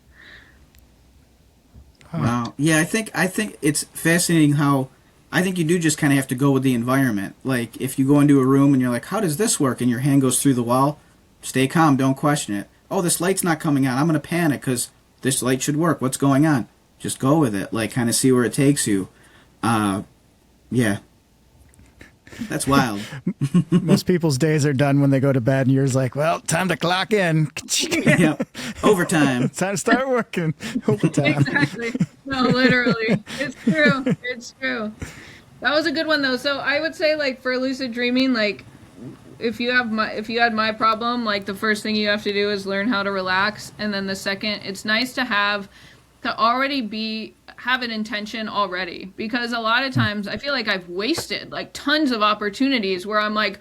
Wow. Yeah, I think it's fascinating how I think you do just kind of have to go with the environment. Like if you go into a room and you're like, how does this work? And your hand goes through the wall, stay calm, don't question it. Oh, this light's not coming on. I'm going to panic because this light should work. What's going on? Just go with it. Like kind of see where it takes you. Yeah. That's wild. Most people's days are done when they go to bed, and you're just like, well, time to clock in. Yeah. Overtime. Time to start working. Overtime. Exactly. No, literally. It's true. It's true. That was a good one, though. So I would say, like, for lucid dreaming, like, if you had my problem, like, the first thing you have to do is learn how to relax. And then the second, it's nice to have an intention already, because a lot of times I feel like I've wasted like tons of opportunities where I'm like,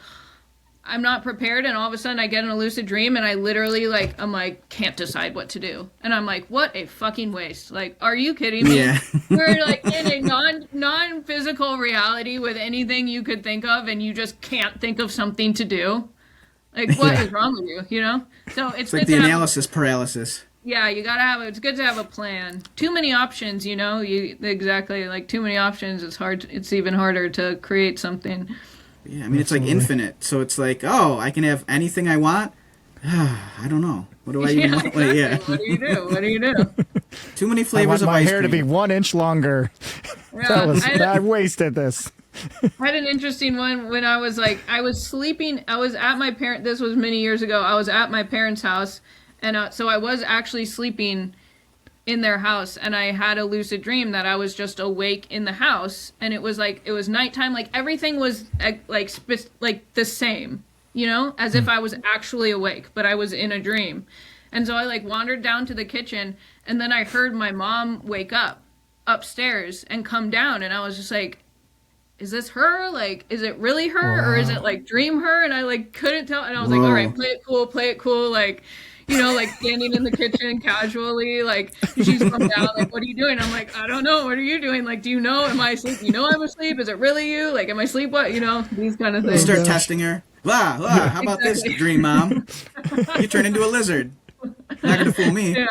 I'm not prepared, and all of a sudden I get in a lucid dream and I literally like, I'm like, can't decide what to do. And I'm like, what a fucking waste. Like, are you kidding me? Yeah. We're like in a non-physical reality with anything you could think of, and you just can't think of something to do. Like, what is wrong with you, you know? So it's like the analysis paralysis. Yeah, you gotta it's good to have a plan. Too many options, you know, exactly, like too many options, it's even harder to create something. Yeah, I mean, it's like infinite. So it's like, oh, I can have anything I want? I don't know. What do I even want? Exactly. Yeah. What do you do? Too many flavors of ice cream. I want my hair to be 1 inch longer. Yeah, I wasted this. I had an interesting one when I was sleeping. I was at my this was many years ago. I was at my parents' house, And so I was actually sleeping in their house, and I had a lucid dream that I was just awake in the house, and it was nighttime, like everything was like the same, as if I was actually awake, but I was in a dream. And so I like wandered down to the kitchen, and then I heard my mom wake up upstairs and come down, and I was just like, is this her? Like, is it really her? Or is it like dream her? And I like couldn't tell. And I was like, all right, play it cool. Like, like standing in the kitchen casually, like she's come down, like, what are you doing? I'm like, I don't know. What are you doing? Like, do you know? Am I asleep? I'm asleep. Is it really you? Like, am I asleep? What? These kind of things. Start testing her. Wow, how about this dream, Mom? You turn into a lizard. Not gonna fool me. Yeah,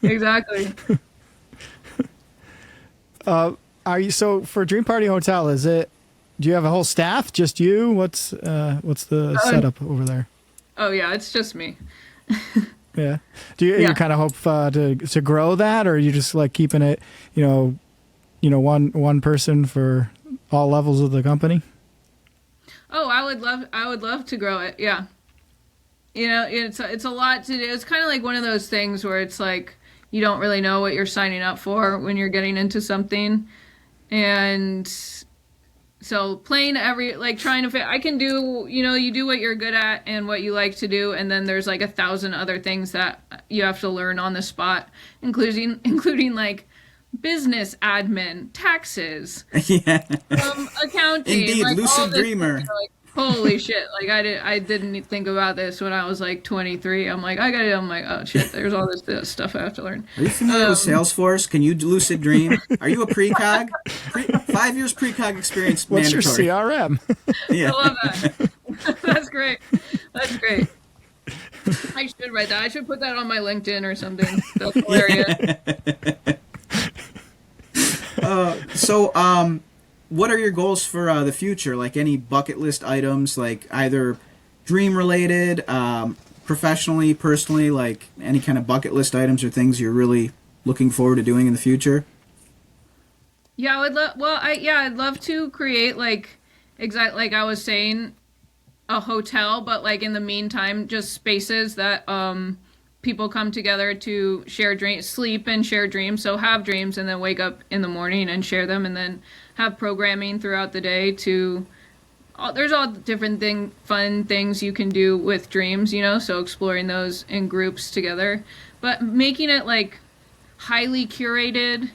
exactly. Are you so for Dream Party Hotel? Do you have a whole staff? Just you? What's the setup over there? Oh yeah, it's just me. Yeah. Do you kind of hope to grow that, or are you just like keeping it, one person for all levels of the company? Oh, I would love to grow it. Yeah. It's a lot to do. It's kind of like one of those things where it's like you don't really know what you're signing up for when you're getting into something. And so playing trying to fit, I can do, you do what you're good at and what you like to do. And then there's like 1,000 other things that you have to learn on the spot, including like business admin, taxes, accounting. Indeed, like, lucid dreamer. Holy shit. Like I didn't think about this when I was like 23. I'm like, oh shit, there's all this stuff I have to learn. Are you familiar with Salesforce? Can you lucid dream? Are you a precog? 5 years precog experience. What's mandatory. your CRM? Yeah. I love that. That's great. I should write that. I should put that on my LinkedIn or something. That's hilarious. What are your goals for the future? Like any bucket list items, like either dream related, professionally, personally, like any kind of bucket list items or things you're really looking forward to doing in the future? Yeah, I'd love to create like I was saying, a hotel, but like in the meantime, just spaces that people come together to share dreams, sleep and share dreams. So have dreams and then wake up in the morning and share them, and then have programming throughout the day there's all different fun things you can do with dreams, so exploring those in groups together, but making it like highly curated,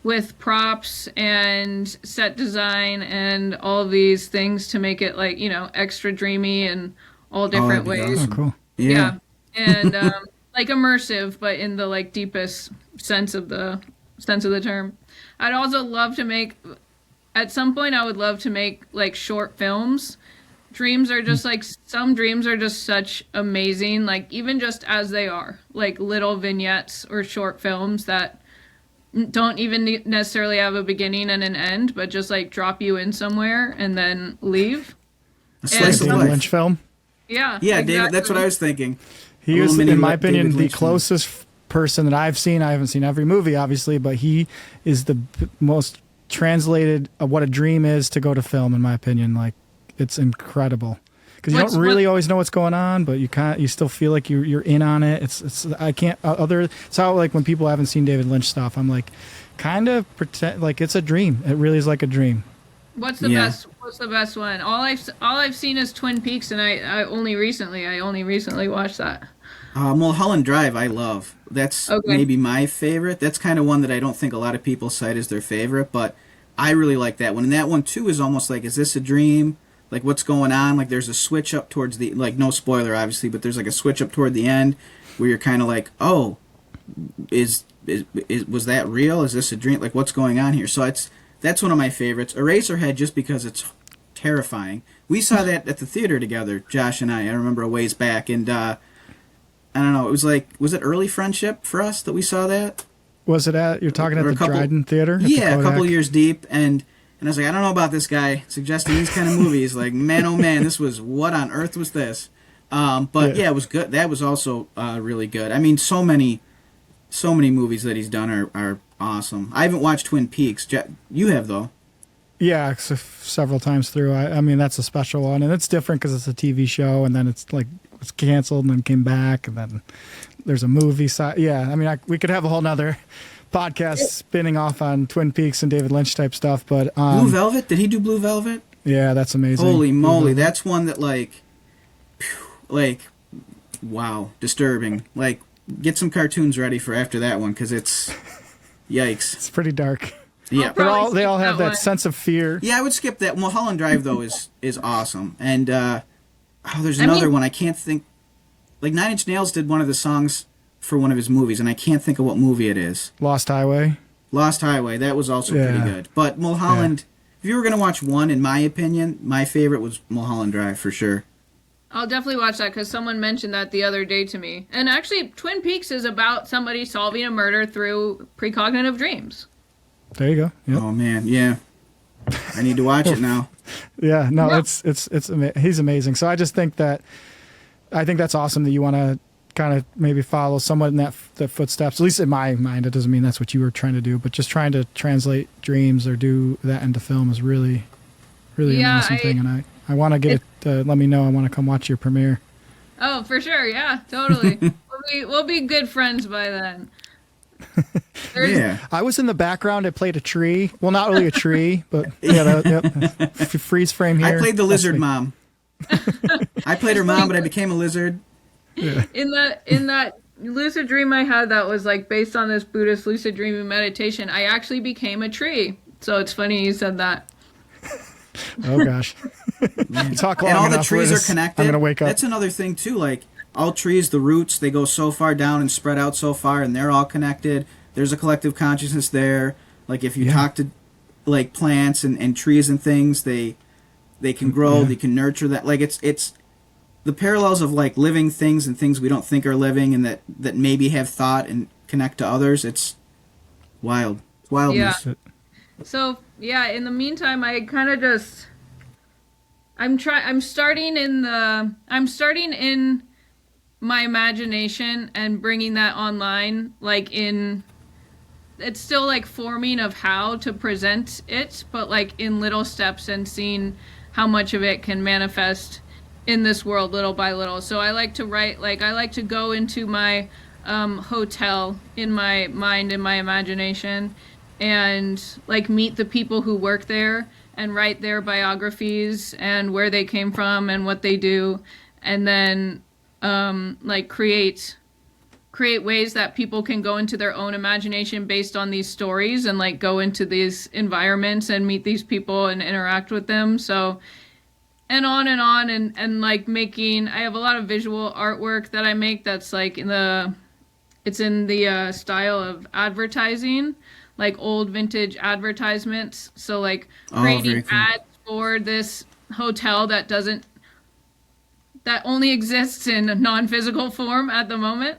with props and set design and all of these things to make it like, extra dreamy in all different ways. Awesome. Oh, cool. Yeah. And like immersive, but in the like deepest sense of the term. I'd also love to make, at some point I would love to make like short films. Dreams are just like, some dreams are just such amazing, like even just as they are, like little vignettes or short films that don't even necessarily have a beginning and an end, but just like drop you in somewhere and then leave. A slice of David life. Lynch film. Yeah. Yeah, exactly. David, that's what I was thinking. He was, in my opinion, the closest person that I've seen. I haven't seen every movie, obviously, but he is the most translated of what a dream is to go to film, in my opinion. Like, it's incredible. Because you don't really always know what's going on, but you still feel like you're in on it. It's how like when people haven't seen David Lynch stuff, I'm like, kind of pretend like it's a dream. It really is like a dream. What's the best? What's the best one? All I've seen is Twin Peaks, and I only recently watched that. Mulholland Drive, I love. That's maybe my favorite. That's kind of one that I don't think a lot of people cite as their favorite, but I really like that one. And that one too is almost like, is this a dream? Like, what's going on? Like, there's a switch up towards the, like, no spoiler obviously, but there's like a switch up toward the end where you're kind of like, oh, was that real? Is this a dream? Like, what's going on here? So that's one of my favorites. Eraserhead, just because it's terrifying. We saw that at the theater together, Josh and I remember a ways back, and I don't know, it was like, was it early friendship for us that we saw that? Was it you're talking at the Dryden Theater? Yeah, a couple years deep, and I was like, I don't know about this guy suggesting these kind of movies. Like, man, oh man, this was, what on earth was this? But yeah, it was good. That was also really good. I mean, so many movies that he's done are awesome. I haven't watched Twin Peaks. You have, though. Yeah, several times through. I mean, that's a special one, and it's different because it's a TV show, and then it's like was canceled and then came back, and then there's a movie side. Yeah, I mean, we could have a whole nother podcast spinning off on Twin Peaks and David Lynch type stuff. But Blue Velvet, did he do Blue Velvet? Yeah, that's amazing. Holy moly, that's one that wow, disturbing. Like, get some cartoons ready for after that one, because it's yikes. It's pretty dark. Yeah, they all have that sense of fear. Yeah, I would skip that. Mulholland Drive though is awesome, and there's another one I can't think. Like 9 Inch Nails did one of the songs for one of his movies, and I can't think of what movie it is. Lost Highway. Lost Highway, that was also pretty good. But Mulholland, if you were gonna watch one, in my opinion, my favorite was Mulholland Drive for sure. I'll definitely watch that because someone mentioned that the other day to me. And actually, Twin Peaks is about somebody solving a murder through precognitive dreams. There you go. Yep. Oh man, yeah. I need to watch it now. Yeah, no, it's he's amazing. So I just think that's awesome that you want to kind of maybe follow somewhat in that footsteps. At least in my mind, it doesn't mean that's what you were trying to do, but just trying to translate dreams or do that into film is really, really an awesome thing. And I want to get it. Let me know. I want to come watch your premiere. Oh, for sure. Yeah, totally. we'll be good friends by then. Yeah. I was in the background. I played a tree. Well, not really a tree, but freeze frame here. I played the lizard mom. I played her mom, but I became a lizard. Yeah. In that lucid dream I had that was like based on this Buddhist lucid dreaming meditation, I actually became a tree. So it's funny you said that. Oh gosh. Talk long and all enough, the trees are connected. I'm gonna wake up. That's another thing too. Like all trees, the roots, they go so far down and spread out so far, and they're all connected. There's a collective consciousness there. Like if you talk to like plants and trees and things, they can grow. They can nurture that. Like it's the parallels of like living things and things we don't think are living, and that maybe have thought and connect to others. It's wild. It's wildness. Yeah. So yeah, in the meantime, I kind of just I'm starting in my imagination and bringing that online. It's still like forming of how to present it, but like in little steps and seeing how much of it can manifest in this world little by little. So I like to write, I like to go into my hotel in my mind, in my imagination, and like meet the people who work there and write their biographies and where they came from and what they do, and then create ways that people can go into their own imagination based on these stories and like go into these environments and meet these people and interact with them. So and on and like making, I have a lot of visual artwork that I make that's like in the style of advertising, like old vintage advertisements. So like creating ads for this hotel that only exists in a non-physical form at the moment.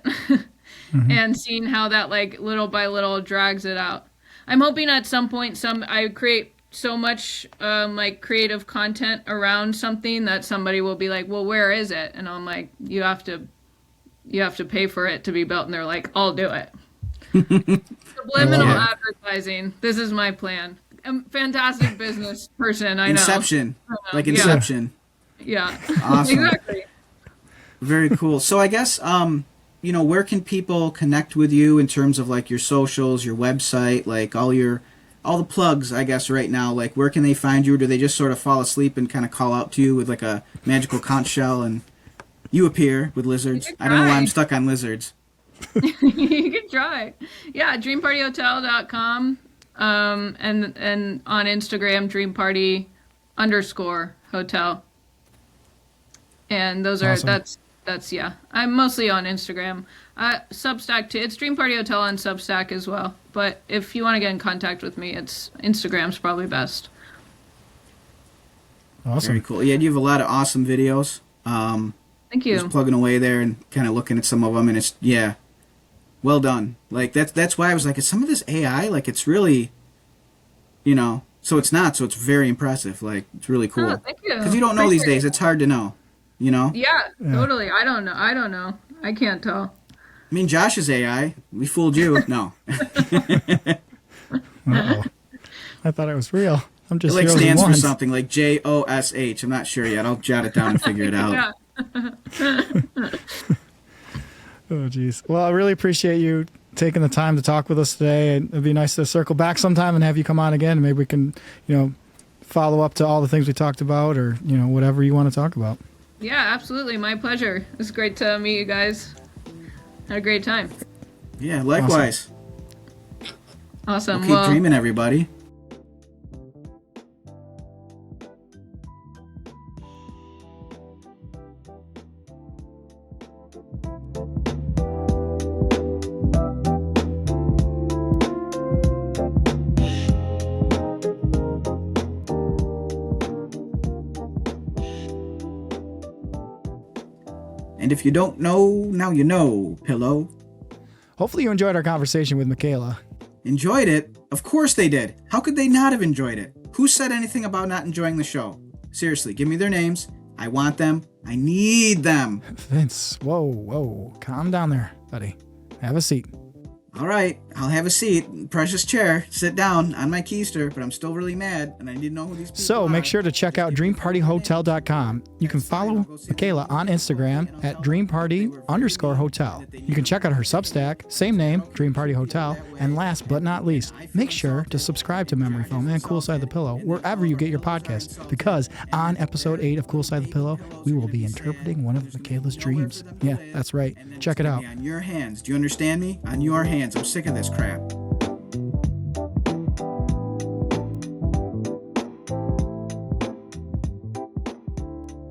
And seeing how that like little by little drags it out. I'm hoping at some point I create so much like creative content around something that somebody will be like, well, where is it? And I'm like, you have to pay for it to be built. And they're like, I'll do it. Subliminal advertising. This is my plan. I'm a fantastic business person. I know. Inception. Like Inception. Yeah. Awesome. Exactly. Very cool. So I guess, where can people connect with you in terms of like your socials, your website, like all the plugs, I guess, right now? Like where can they find you? Or do they just sort of fall asleep and kind of call out to you with like a magical conch shell and you appear with lizards? I don't know why I'm stuck on lizards. You can try. Yeah, dreampartyhotel.com. And on Instagram, dreamparty_hotel. And those are, awesome. that's yeah. I'm mostly on Instagram. Substack too. It's Dream Party Hotel on Substack as well. But if you want to get in contact with me, Instagram's probably best. Awesome. Very cool. Yeah, you have a lot of awesome videos. Thank you. Just plugging away there and kind of looking at some of them, and it's well done. Like that's why I was like, is some of this AI? Like it's really, so it's not. So it's very impressive. Like it's really cool. Oh, thank you. Because you don't know these days. It's hard to know. Yeah, totally. I don't know. I can't tell. I mean, Josh is AI. We fooled you. No. Uh-oh. I thought it was real. I'm just it like zeros stands and for ones. something like JOSH. I'm not sure yet. I'll jot it down and figure it out. Oh, geez. Well, I really appreciate you taking the time to talk with us today. It'd be nice to circle back sometime and have you come on again. Maybe we can, follow up to all the things we talked about, or whatever you want to talk about. Yeah, absolutely. My pleasure. It was great to meet you guys. Had a great time. Yeah, likewise. Awesome. We'll keep dreaming, everybody. And if you don't know, now you know, Pillow. Hopefully you enjoyed our conversation with Michaela. Enjoyed it? Of course they did. How could they not have enjoyed it? Who said anything about not enjoying the show? Seriously, give me their names. I want them. I need them. Vince, whoa. Calm down there, buddy. Have a seat. All right, I'll have a seat. Precious chair. Sit down on my keister, but I'm still really mad, and I need to know who these people are. So make sure to check out dreampartyhotel.com. You can follow Michaela on Instagram at dreamparty_hotel. You can check out her Substack, same name, Dream Party Hotel. And last but not least, make sure to subscribe to Memory Foam and Cool Side the Pillow wherever you get your podcasts, because on episode 8 of Cool Side the Pillow, we will be interpreting one of Michaela's dreams. Yeah, that's right. Check it out. On your hands. Do you understand me? On your hands. I'm sick of this crap.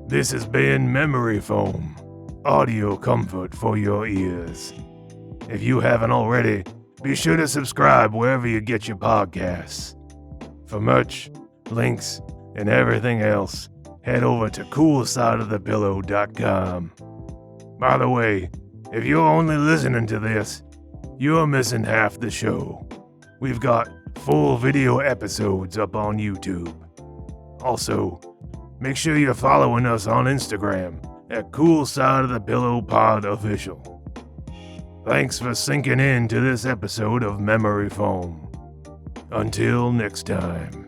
This has been Memory Foam, audio comfort for your ears. If you haven't already, be sure to subscribe wherever you get your podcasts. For merch, links, and everything else, head over to coolsideofthepillow.com. By the way, if you're only listening to this, you're missing half the show. We've got full video episodes up on YouTube. Also, make sure you're following us on Instagram at Cool Side of the Pillow Pod Official. Thanks for sinking in to this episode of Memory Foam. Until next time.